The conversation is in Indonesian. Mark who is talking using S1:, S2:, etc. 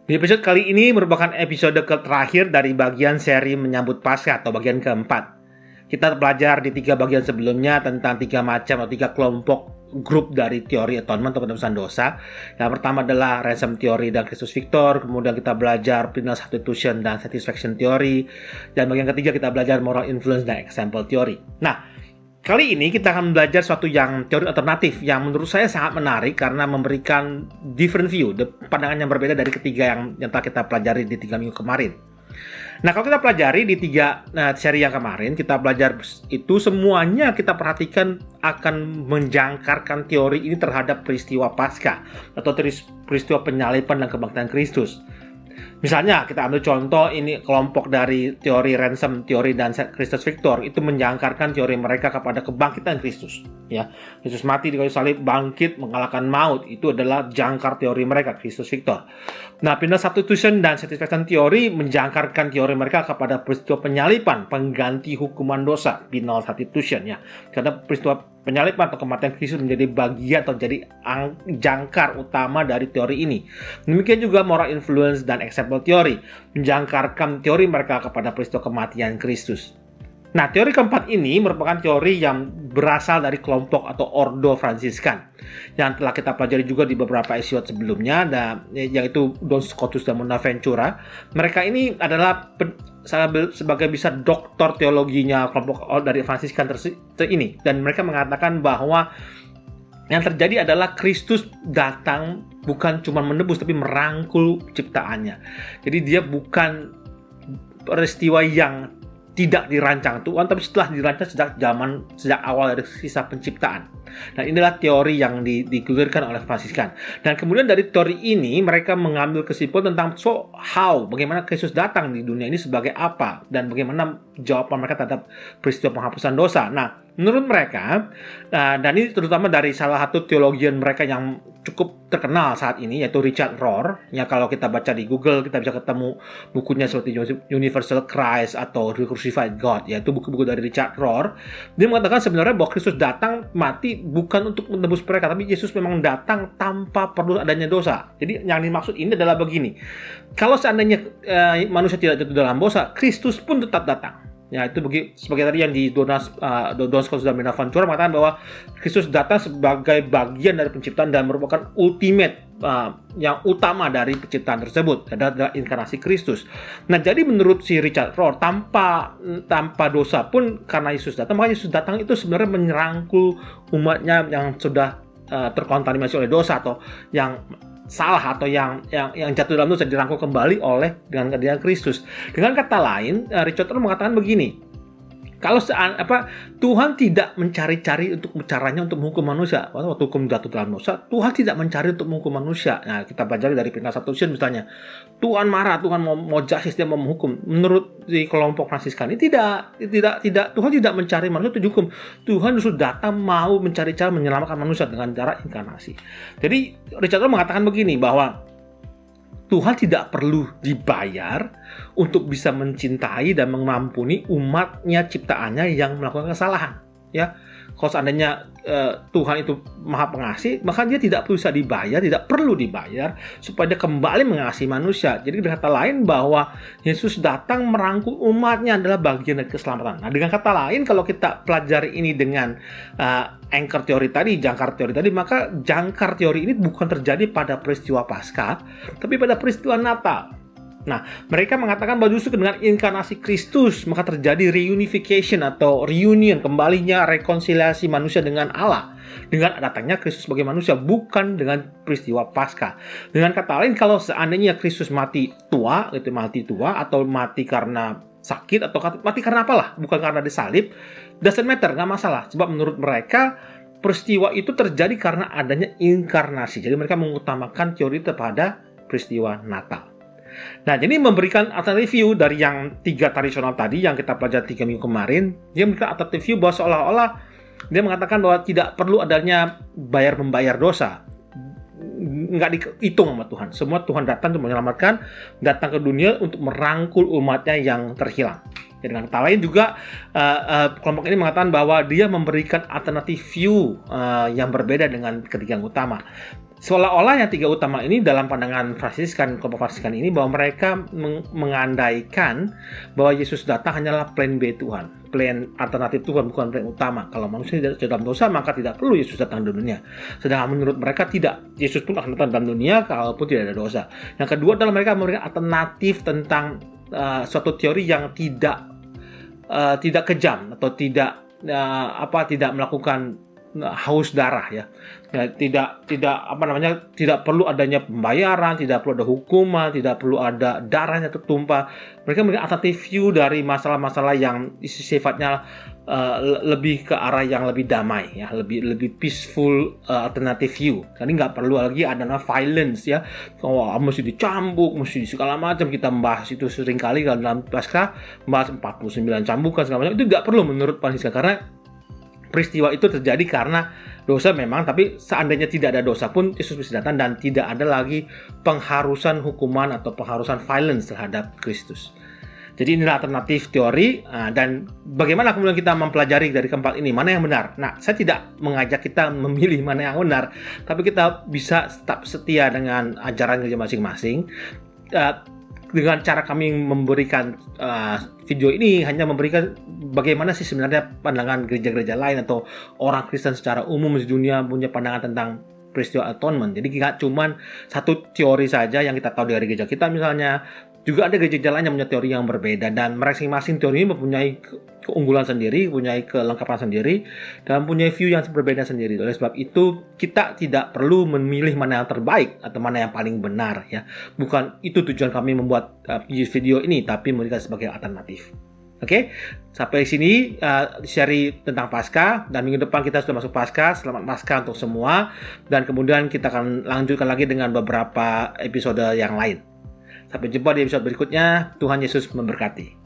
S1: Di episode kali ini merupakan episode terakhir dari bagian seri menyambut Paskah atau bagian keempat. Kita belajar di 3 bagian sebelumnya tentang 3 macam atau 3 kelompok grup dari teori atonement atau penebusan dosa. Yang pertama adalah ransom theory dan Christus Victor. Kemudian kita belajar penal substitution dan satisfaction theory. Dan bagian ketiga kita belajar moral influence dan example theory. Nah, kali ini kita akan belajar suatu yang teori alternatif yang menurut saya sangat menarik karena memberikan different view, pandangan yang berbeda dari ketiga yang telah kita pelajari di 3 minggu kemarin. Nah, kalau kita pelajari di 3 seri yang kemarin, kita belajar itu semuanya kita perhatikan akan menjangkarkan teori ini terhadap peristiwa Paskah atau peristiwa penyaliban dan kebangkitan Kristus. Misalnya kita ambil contoh ini kelompok dari teori ransom teori dan Christus Victor itu menjangkarkan teori mereka kepada kebangkitan Kristus. Ya, Yesus mati di kayu salib, bangkit mengalahkan maut, itu adalah jangkar teori mereka Christus Victor. Nah, penal substitution dan satisfaction teori menjangkarkan teori mereka kepada peristiwa penyaliban, pengganti hukuman dosa, penal substitution ya. Karena peristiwa penyaliban atau kematian Kristus menjadi bagian atau jadi jangkar utama dari teori ini. Demikian juga moral influence dan example teori menjangkarkan teori mereka kepada peristiwa kematian Kristus. Nah, teori keempat ini merupakan teori yang berasal dari kelompok atau Ordo Fransiskan yang telah kita pelajari juga di beberapa episode sebelumnya, yaitu Don Scotus dan Bonaventura. Mereka ini adalah sebagai bisa doktor teologinya kelompok dari Fransiskan ini, dan mereka mengatakan bahwa yang terjadi adalah Kristus datang bukan cuma menebus tapi merangkul ciptaannya. Jadi dia bukan peristiwa yang tidak dirancang Tuhan, tapi setelah dirancang sejak awal dari kisah penciptaan. Dan inilah teori yang digulirkan oleh Fransiskan. Dan kemudian dari teori ini mereka mengambil kesimpulan tentang bagaimana Kristus datang di dunia ini sebagai apa, dan bagaimana jawaban mereka terhadap peristiwa penghapusan dosa. Nah, menurut mereka, dan ini terutama dari salah satu teologian mereka yang cukup terkenal saat ini, yaitu Richard Rohr. Ya, kalau kita baca di Google, kita bisa ketemu bukunya seperti Universal Christ atau The Crucified God, yaitu buku-buku dari Richard Rohr. Dia mengatakan sebenarnya bahwa Kristus datang mati bukan untuk menebus mereka, tapi Yesus memang datang tanpa perlu adanya dosa. Jadi yang dimaksud ini adalah begini. Kalau seandainya manusia tidak jatuh dalam dosa, Kristus pun tetap datang. Ya, itu sebagai tadi yang di Don Scotus dan Bonaventura mengatakan bahwa Kristus datang sebagai bagian dari penciptaan dan merupakan ultimate yang utama dari penciptaan tersebut, adalah inkarnasi Kristus. Nah, jadi menurut si Richard Rohr, tanpa dosa pun karena Yesus datang, maka Yesus datang itu sebenarnya menyerangkul umatnya yang sudah terkontaminasi oleh dosa atau yang salah atau yang jatuh dalam dosa dirangkul kembali dengan kehadiran Kristus. Dengan kata lain, Richard Rohr mengatakan begini. Kalau Tuhan tidak mencari-cari caranya untuk menghukum manusia. Waktu hukum jatuh dalam dosa, Tuhan tidak mencari untuk menghukum manusia. Nah, kita pelajari dari penal substitution misalnya. Tuhan marah, Tuhan mau justice, dia mau menghukum. Menurut di kelompok Fransiskan ini tidak. Tuhan tidak mencari manusia untuk dihukum. Tuhan justru datang mau mencari cara menyelamatkan manusia dengan cara inkarnasi. Jadi Richard Rohr mengatakan begini, bahwa Tuhan tidak perlu dibayar untuk bisa mencintai dan mengampuni umatnya, ciptaannya yang melakukan kesalahan. Ya, kalau seandainya Tuhan itu maha pengasih, maka dia tidak perlu dibayar supaya dia kembali mengasihi manusia. Jadi dengan kata lain bahwa Yesus datang merangkul umatnya adalah bagian dari keselamatan. Nah, dengan kata lain kalau kita pelajari ini dengan jangkar teori tadi, maka jangkar teori ini bukan terjadi pada peristiwa Paskah, tapi pada peristiwa Natal. Nah, mereka mengatakan bahwa justru dengan inkarnasi Kristus maka terjadi reunification atau reunion, kembalinya rekonsiliasi manusia dengan Allah dengan datangnya Kristus sebagai manusia, bukan dengan peristiwa Paskah. Dengan kata lain, kalau seandainya Kristus mati tua atau mati karena sakit atau mati karena apalah, bukan karena disalib, doesn't matter, nggak masalah. Sebab menurut mereka peristiwa itu terjadi karena adanya inkarnasi. Jadi mereka mengutamakan teori pada peristiwa Natal. Nah, jadi memberikan alternative view dari yang 3 tradisional tadi yang kita pelajari 3 minggu kemarin. Dia memberikan alternative view bahwa seolah-olah dia mengatakan bahwa tidak perlu adanya membayar dosa. Nggak dihitung sama Tuhan. Semua Tuhan datang untuk menyelamatkan, datang ke dunia untuk merangkul umatnya yang terhilang. Dengan kata lain juga kelompok ini mengatakan bahwa dia memberikan alternatif view yang berbeda dengan ketiga yang utama. Seolah-olah yang tiga utama ini dalam pandangan Fransiskan, kelompok Fransiskan ini, bahwa mereka mengandaikan bahwa Yesus datang hanyalah plan B Tuhan, plan alternatif Tuhan, bukan plan utama. Kalau manusia tidak dalam dosa, maka tidak perlu Yesus datang di dunia. Sedangkan menurut mereka tidak, Yesus pun akan datang dalam dunia kalaupun tidak ada dosa. Yang kedua adalah mereka memberikan alternatif tentang suatu teori yang tidak kejam atau tidak melakukan haus darah ya. Tidak perlu adanya pembayaran, tidak perlu ada hukuman, tidak perlu ada darahnya tertumpah. Mereka memberikan alternatif view dari masalah-masalah yang sifatnya lebih ke arah yang lebih damai ya, lebih peaceful alternative view. Jadi nggak perlu lagi ada violence ya, mesti dicambuk, mesti segala macam. Kita membahas itu sering kali dalam Paskah, membahas 49 cambukan segala macam. Itu nggak perlu menurut Fransiskan, karena peristiwa itu terjadi karena dosa memang, tapi seandainya tidak ada dosa pun Yesus bisa datang dan tidak ada lagi pengharusan hukuman atau pengharusan violence terhadap Kristus. Jadi inilah alternatif teori, dan bagaimana kemudian kita mempelajari dari keempat ini, mana yang benar. Nah, saya tidak mengajak kita memilih mana yang benar, tapi kita bisa tetap setia dengan ajaran gereja masing-masing. Dengan cara kami memberikan video ini hanya memberikan bagaimana sih sebenarnya pandangan gereja-gereja lain atau orang Kristen secara umum di dunia punya pandangan tentang peristiwa atonement. Jadi tidak cuma satu teori saja yang kita tahu dari gereja kita misalnya. Juga ada gereja lain yang punya teori yang berbeda, dan masing-masing teori ini mempunyai keunggulan sendiri, mempunyai kelengkapan sendiri, dan mempunyai view yang berbeda sendiri. Oleh sebab itu, kita tidak perlu memilih mana yang terbaik atau mana yang paling benar ya. Bukan itu tujuan kami membuat video ini, tapi memberikan sebagai alternatif. Oke, sampai sini seri tentang Paskah, dan minggu depan kita sudah masuk Paskah. Selamat Paskah untuk semua, dan kemudian kita akan lanjutkan lagi dengan beberapa episode yang lain. Sampai jumpa di episode berikutnya. Tuhan Yesus memberkati.